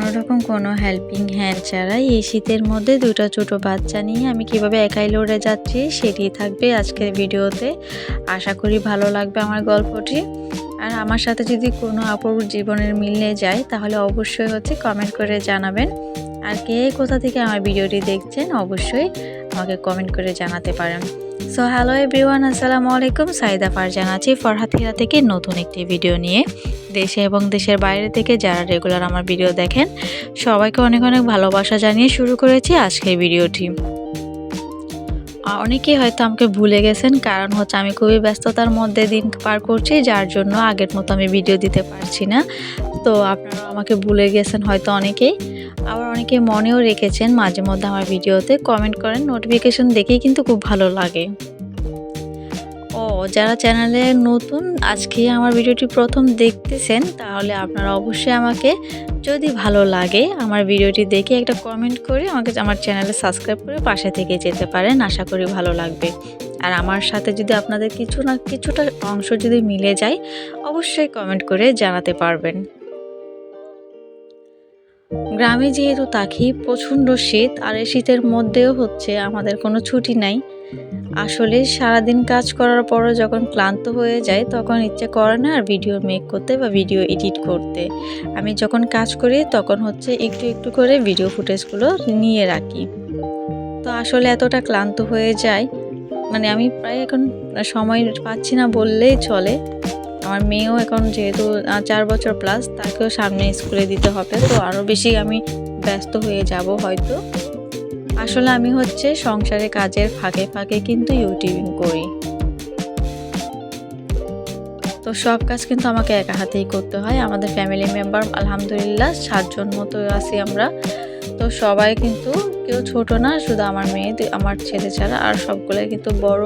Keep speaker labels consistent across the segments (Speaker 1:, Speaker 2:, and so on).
Speaker 1: কোনোরকম কোনো helping hand ছাড়াই এই শীতের মধ্যে দুটো ছোট বাচ্চা নিয়ে আমি কিভাবে একাই লড়ে যাচ্ছি সেটি থাকবে আজকের ভিডিওতে। আশা করি ভালো লাগবে আমার গল্পটি। আর আমার সাথে যদি কোনো আপুর জীবনের মিলে যায় তাহলে অবশ্যই কমেন্ট করে জানাবেন। আর কে কোথা থেকে আমার ভিডিওটি দেখছেন অবশ্যই আমাকে কমেন্ট করে জানাতে পারেন। সো হ্যালো এভরিওয়ান, আসসালামু আলাইকুম। সাইদা ফারজানা আছি ফরহাদ হীরা থেকে নতুন একটি ভিডিও নিয়ে। দেশে এবং দেশের বাইরে থেকে যারা রেগুলার আমার ভিডিও দেখেন সবাইকে অনেক অনেক ভালোবাসা জানিয়ে শুরু করেছি আজকের ভিডিওটি। অনেকেই হয়তো আমাকে ভুলে গেছেন, কারণ আমি খুবই ব্যস্ততার মধ্যে দিন পার করছি, যার জন্য আগের মতো আমি ভিডিও দিতে পারছি না। তো আপনারা আমাকে ভুলে গেছেন হয়তো অনেকেই, আবার অনেকে মনেও রেখেছেন। মাঝে মধ্যে আমার ভিডিওতে কমেন্ট করেন, নোটিফিকেশন দেখেই কিন্তু খুব ভালো লাগে। যারা চ্যানেলে নতুন আজকে আমার ভিডিওটি প্রথম দেখতেছেন তাহলে আপনারা অবশ্যই আমাকে যদি ভালো লাগে আমার ভিডিওটি দেখে একটা কমেন্ট করে আমাকে আমার চ্যানেলে সাবস্ক্রাইব করে পাশে থেকে যেতে পারেন। আশা করি ভালো লাগবে। আর আমার সাথে যদি আপনাদের কিছু না কিছুটা অংশ যদি মিলে যায় অবশ্যই কমেন্ট করে জানাতে পারবেন। গ্রামে যেহেতু থাকি প্রচণ্ড শীত, আর এই শীতের মধ্যেও আমাদের কোনো ছুটি নাই। আসলে সারাদিন কাজ করার পরও যখন ক্লান্ত হয়ে যায় তখন ইচ্ছে করে না আর ভিডিও মেক করতে বা ভিডিও এডিট করতে। আমি যখন কাজ করি তখন একটু একটু করে ভিডিও ফুটেজগুলো নিয়ে রাখি। তো আসলে এতটা ক্লান্ত হয়ে যায়, আমি প্রায় এখন সময় পাচ্ছি না বললেই চলে। আমার মেয়েও এখন যেহেতু 4 বছর প্লাস, তাকেও সামনে স্কুলে দিতে হবে, তো আরও বেশি আমি ব্যস্ত হয়ে যাব হয়তো। আসলে আমি সংসারে কাজের ফাঁকে ফাঁকে কিন্তু ইউটিউবিং করি। তো সব কাজ কিন্তু আমাকে একা হাতেই করতে হয়। আমাদের ফ্যামিলি মেম্বার আলহামদুলিল্লাহ 7 জন মতো আছি আমরা। তো সবাই কিন্তু কেউ ছোট না, শুধু আমার মেয়ে আমার ছেলে ছাড়া আর সবগুলোই কিন্তু বড়।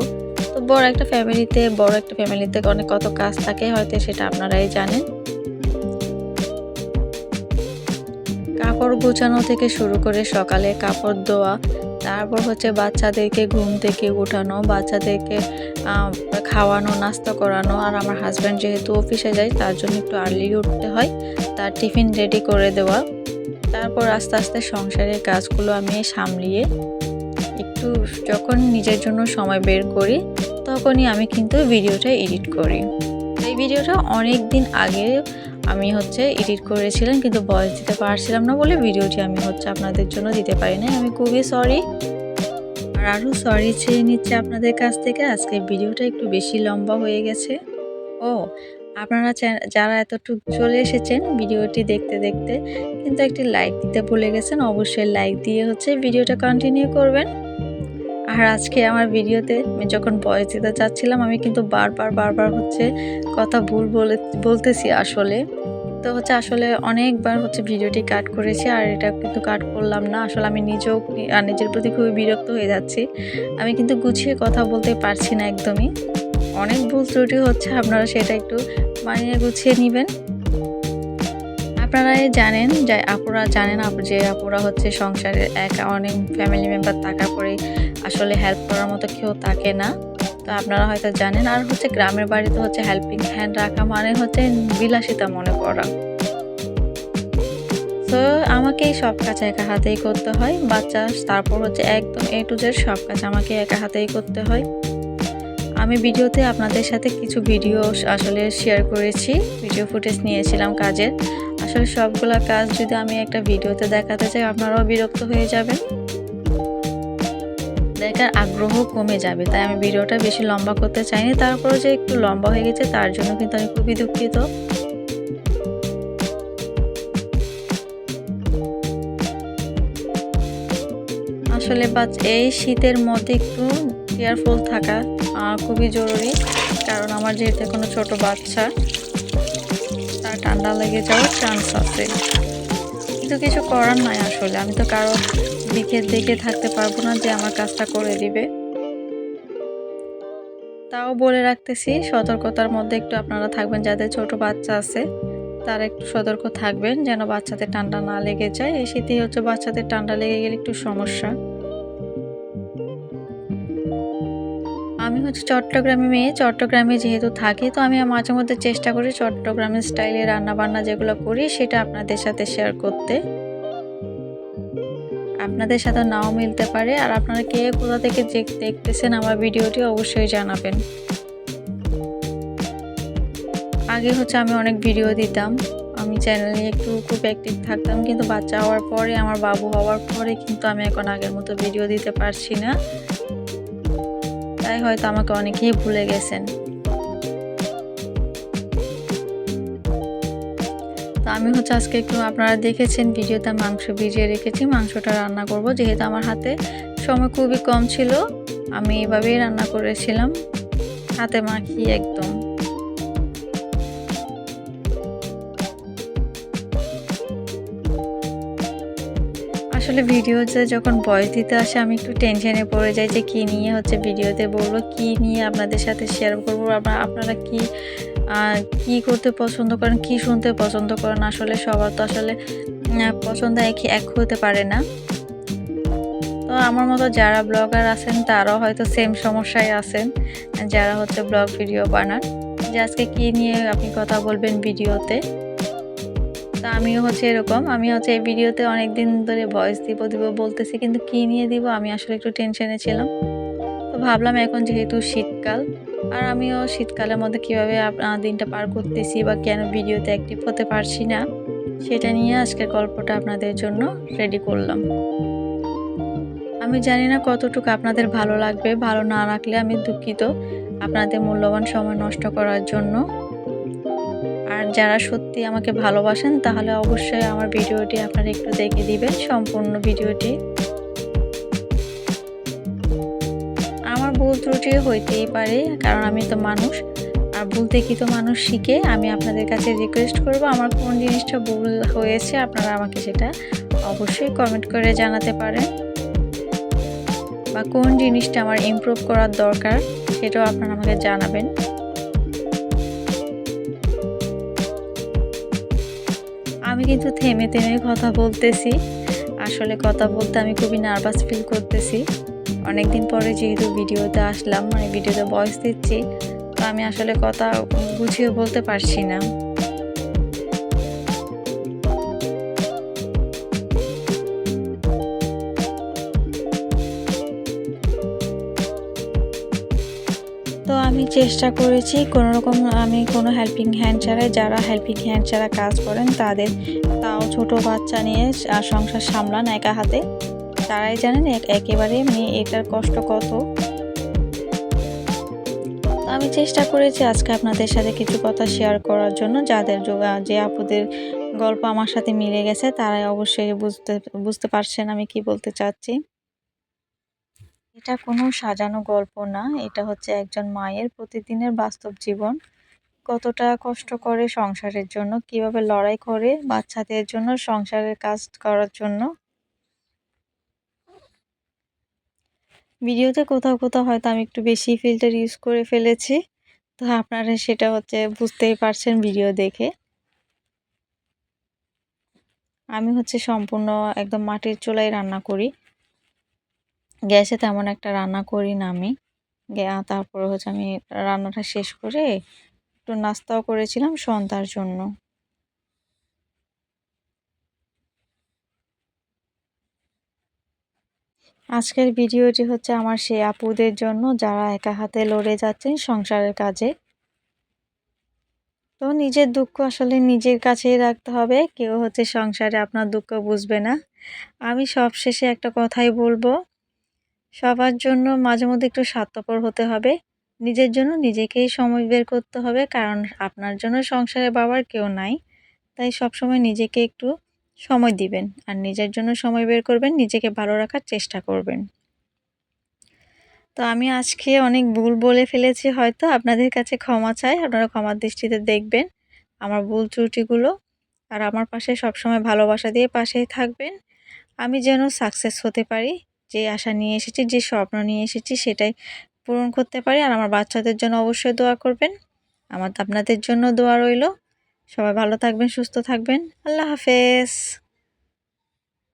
Speaker 1: তো বড় একটা ফ্যামিলিতে অনেক কত কাজ থাকে হয়তো সেটা আপনারাই জানেন। কাপড় গোছানো থেকে শুরু করে সকালে কাপড় ধোয়া, তারপর বাচ্চাদেরকে ঘুম থেকে উঠানো, বাচ্চাদেরকে খাওয়ানো, নাস্তা করানো। আর আমার হাজব্যান্ড যেহেতু অফিসে যায় তার জন্য একটু আর্লি উঠতে হয়, তার টিফিন রেডি করে দেওয়া। তারপর আস্তে আস্তে সংসারের কাজগুলো আমি সামলিয়ে একটু যখন নিজের জন্য সময় বের করি তখনই আমি কিন্তু ভিডিওটা এডিট করি। এই ভিডিওটা অনেক দিন আগে আমি এডিট করেছিলাম, কিন্তু ভয়েস দিতে পারছিলাম না বলে ভিডিওটি আমি আপনাদের জন্য দিতে পারি না। আমি খুবই সরি, আর আরও সরি চেয়ে নিচ্ছে আপনাদের কাছ থেকে। আজকে ভিডিওটা একটু বেশি লম্বা হয়ে গেছে। আপনারা যারা এতটুকু চলে এসেছেন ভিডিওটি দেখতে দেখতে কিন্তু একটি লাইক দিতে ভুলে গেছেন, অবশ্যই লাইক দিয়ে ভিডিওটা কন্টিনিউ করবেন। আর আজকে আমার ভিডিওতে আমি যখন ভয়েস দিতে চাচ্ছিলাম আমি কিন্তু বারবার কথা ভুল বলতেছি আসলে। তো আসলে অনেকবার ভিডিওটি কাট করেছি, আর এটা কিন্তু কাট করলাম না। আসলে আমি নিজের প্রতি খুবই বিরক্ত হয়ে যাচ্ছি। আমি কিন্তু গুছিয়ে কথা বলতে পারছি না একদমই। অনেক ভুল ত্রুটি আপনারা সেটা একটু মানিয়ে গুছিয়ে নেবেন। আপনারাই জানেন যে আপুরা সংসারের একা অনেক ফ্যামিলি মেম্বার থাকার পরে আসলে হেল্প করার মতো কেউ থাকে না। তো আপনারা হয়তো জানেন। আর গ্রামের বাড়িতে হেল্পিং হ্যান্ড রাখা মানে বিলাসিতা মনে করা। তো আমাকে সব কাজ একা হাতেই করতে হয়, বাচ্চা তারপর একদম A to Z সব কাজ আমাকে একা হাতেই করতে হয়। আমি ভিডিওতে আপনাদের সাথে কিছু ভিডিও আসলে শেয়ার করেছি, ভিডিও ফুটেজ নিয়েছিলাম কাজের। আসলে সবগুলা কাজ যদি আমি একটা ভিডিওতে দেখাতে চাই আপনারাও বিরক্ত হয়ে যাবেন, দেখার আগ্রহ কমে যাবে। তাই আমি ভিডিওটা বেশি লম্বা করতে চাইনি, তারপরে যে একটু লম্বা হয়ে গেছে তার জন্য কিন্তু আমি খুবই দুঃখিত। আসলে এই শীতের মধ্যে একটু কেয়ারফুল থাকা খুবই জরুরি, কারণ আমার যেহেতু কোনো ছোট বাচ্চা, তার ঠান্ডা লেগে যাওয়ার চান্স আছে। কিন্তু কিছু করার নাই, আসলে আমি তো কারো দিকে দেখে থাকতে পারবো না যে আমার কাজটা করে দিবে। তাও বলে রাখতেছি, সতর্কতার মধ্যে একটু আপনারা থাকবেন। যাদের ছোট বাচ্চা আছে তারা একটু সতর্ক থাকবেন যেন বাচ্চাদের ঠান্ডা না লেগে যায়। এই শীতে বাচ্চাদের ঠান্ডা লেগে গেলে একটু সমস্যা। আমি চট্টগ্রামে মেয়ে, চট্টগ্রামে যেহেতু থাকি তো আমি মাঝে মধ্যে চেষ্টা করি চট্টগ্রামের স্টাইলে রান্নাবান্না যেগুলো করি সেটা আপনাদের সাথে শেয়ার করতে। আপনাদের সাথে নাও মিলতে পারে। আর আপনারা কে কোথা থেকে দেখতেছেন আমার ভিডিওটি অবশ্যই জানাবেন। আগে হচ্ছে আমি অনেক ভিডিও দিতাম, আমি চ্যানেলে একটু খুব অ্যাক্টিভ থাকতাম, কিন্তু বাচ্চা হওয়ার পরে, আমার বাবু হওয়ার পরে কিন্তু আমি এখন আগের মতো ভিডিও দিতে পারছি না, তাই হয়তো আমাকে অনেকেই ভুলে গেছেন। তো আমি হচ্ছে আজকে একটু, আপনারা দেখেছেন ভিডিওতে মাংস ভিজিয়ে রেখেছি, মাংসটা রান্না করব। যেহেতু আমার হাতে সময় খুবই কম ছিল, আমি এভাবেই রান্না করেছিলাম, হাতে মাখিয়ে একদম। আসলে ভিডিওতে যখন ভয়েস দিতে আসে আমি একটু টেনশনে পড়ে যাই যে কী নিয়ে হচ্ছে ভিডিওতে বলবো, কী নিয়ে আপনাদের সাথে শেয়ার করবো, আপনারা কি করতে পছন্দ করেন, কি শুনতে পছন্দ করেন। আসলে সবার তো আসলে পছন্দ এক হতে পারে না। তো আমার মতো যারা ব্লগার আছেন তারাও হয়তো সেম সমস্যায় আছেন, যারা হচ্ছে ব্লগ ভিডিও বানান, যে আজকে কী নিয়ে আপনি কথা বলবেন ভিডিওতে। তো আমিও হচ্ছে এরকম, আমি হচ্ছে এই ভিডিওতে অনেক দিন ধরে ভয়েস দিব বলতেছি, কিন্তু কী নিয়ে দিব আমি আসলে একটু টেনশনে ছিলাম। তো ভাবলাম এখন যেহেতু শীতকাল, আর আমিও শীতকালের মধ্যে কীভাবে দিনটা পার করতেছি বা কেন ভিডিওতে অ্যাক্টিভ হতে পারছি না, সেটা নিয়ে আজকের গল্পটা আপনাদের জন্য রেডি করলাম। আমি জানি না কতটুকু আপনাদের ভালো লাগবে, ভালো না লাগলে আমি দুঃখিত আপনাদের মূল্যবান সময় নষ্ট করার জন্য। আর যারা সত্যি আমাকে ভালোবাসেন তাহলে অবশ্যই আমার ভিডিওটি আপনারা একটু দেখে দিবেন, সম্পূর্ণ ভিডিওটি। আমার ভুল ত্রুটি হইতেই পারে, কারণ আমি তো মানুষ, আর ভুল থেকেই তো মানুষ শিখে। আমি আপনাদের কাছে রিকোয়েস্ট করব, আমার কোন জিনিসটা ভুল হয়েছে আপনারা আমাকে সেটা অবশ্যই কমেন্ট করে জানাতে পারেন, বা কোন জিনিসটা আমার ইমপ্রুভ করার দরকার সেটাও আপনারা আমাকে জানাবেন। আমি কিন্তু থেমে থেমে কথা বলতেছি, আসলে কথা বলতে আমি খুবই নার্ভাস ফিল করতেছি। অনেকদিন পরে যেহেতু ভিডিওতে আসলাম, মানে ভিডিওতে ভয়েস দিচ্ছি, তো আমি আসলে কথা গুছিয়ে বলতে পারছি না। তো আমি চেষ্টা করেছি কোনোরকম, আমি কোনো হেল্পিং হ্যান্ড ছাড়াই, যারা হেল্পিং হ্যান্ড ছাড়া কাজ করেন তাদের, তাও ছোট বাচ্চা নিয়ে সংসার সামলান একা হাতে, তারাই জানেন একেবারে মানে এটার কষ্ট কত। আমি চেষ্টা করেছি আজকে আপনাদের সাথে কিছু কথা শেয়ার করার জন্য, যাদের যে আপুদের গল্প আমার সাথে মিলে গেছে তারাই অবশ্যই বুঝতে পারছেন আমি কি বলতে চাচ্ছি। এটা কোনো সাজানো গল্প না, এটা হচ্ছে একজন মায়ের প্রতিদিনের বাস্তব জীবন। কতটা কষ্ট করে সংসারের জন্য, কিভাবে লড়াই করে বাচ্চাদের জন্য, সংসারের কাজ করার জন্য। ভিডিওতে কোথাও কোথাও হয়তো আমি একটু বেশি ফিল্টার ইউজ করে ফেলেছি, তো আপনারা সেটা হচ্ছে বুঝতেই পারছেন ভিডিও দেখে। আমি হচ্ছে সম্পূর্ণ একদম মাটির চুলায় রান্না করি, গ্যাসে তেমন একটা রান্না করি না আমি। তারপরে হচ্ছে আমি রান্নাটা শেষ করে একটু নাস্তাও করেছিলাম সন্ধ্যার জন্য। আজকের ভিডিওটি হচ্ছে আমার সেই আপুদের জন্য যারা একা হাতে লড়ে যাচ্ছেন সংসারের কাজে। তো নিজের দুঃখ আসলে নিজের কাছেই রাখতে হবে, কেউ হচ্ছে সংসারে আপনার দুঃখ বুঝবে না। আমি সবশেষে একটা কথাই বলবো, সবার জন্য মাঝে মধ্যে একটু স্বার্থপর হতে হবে, নিজের জন্য নিজেকেই সময় বের করতে হবে, কারণ আপনার জন্য সংসারে বাবার কেউ নাই। তাই সবসময় নিজেকে একটু সময় দিবেন, আর নিজের জন্য সময় বের করবেন, নিজেকে ভালো রাখার চেষ্টা করবেন। তো আমি আজকে অনেক ভুল বলে ফেলেছি, হয়তো আপনাদের কাছে ক্ষমা চাই, আপনারা ক্ষমার দৃষ্টিতে দেখবেন আমার ভুল ত্রুটিগুলো। আর আমার পাশে সবসময় ভালোবাসা দিয়ে পাশেই থাকবেন, আমি যেন সাকসেস হতে পারি, যে আশা নিয়ে এসেছি, যে স্বপ্ন নিয়ে এসেছি সেটাই পূরণ করতে পারি। আর আমার বাচ্চাদের জন্য অবশ্যই দোয়া করবেন, আপনাদের জন্য দোয়া রইল। সবাই ভালো থাকবেন, সুস্থ থাকবেন। আল্লাহ হাফেজ।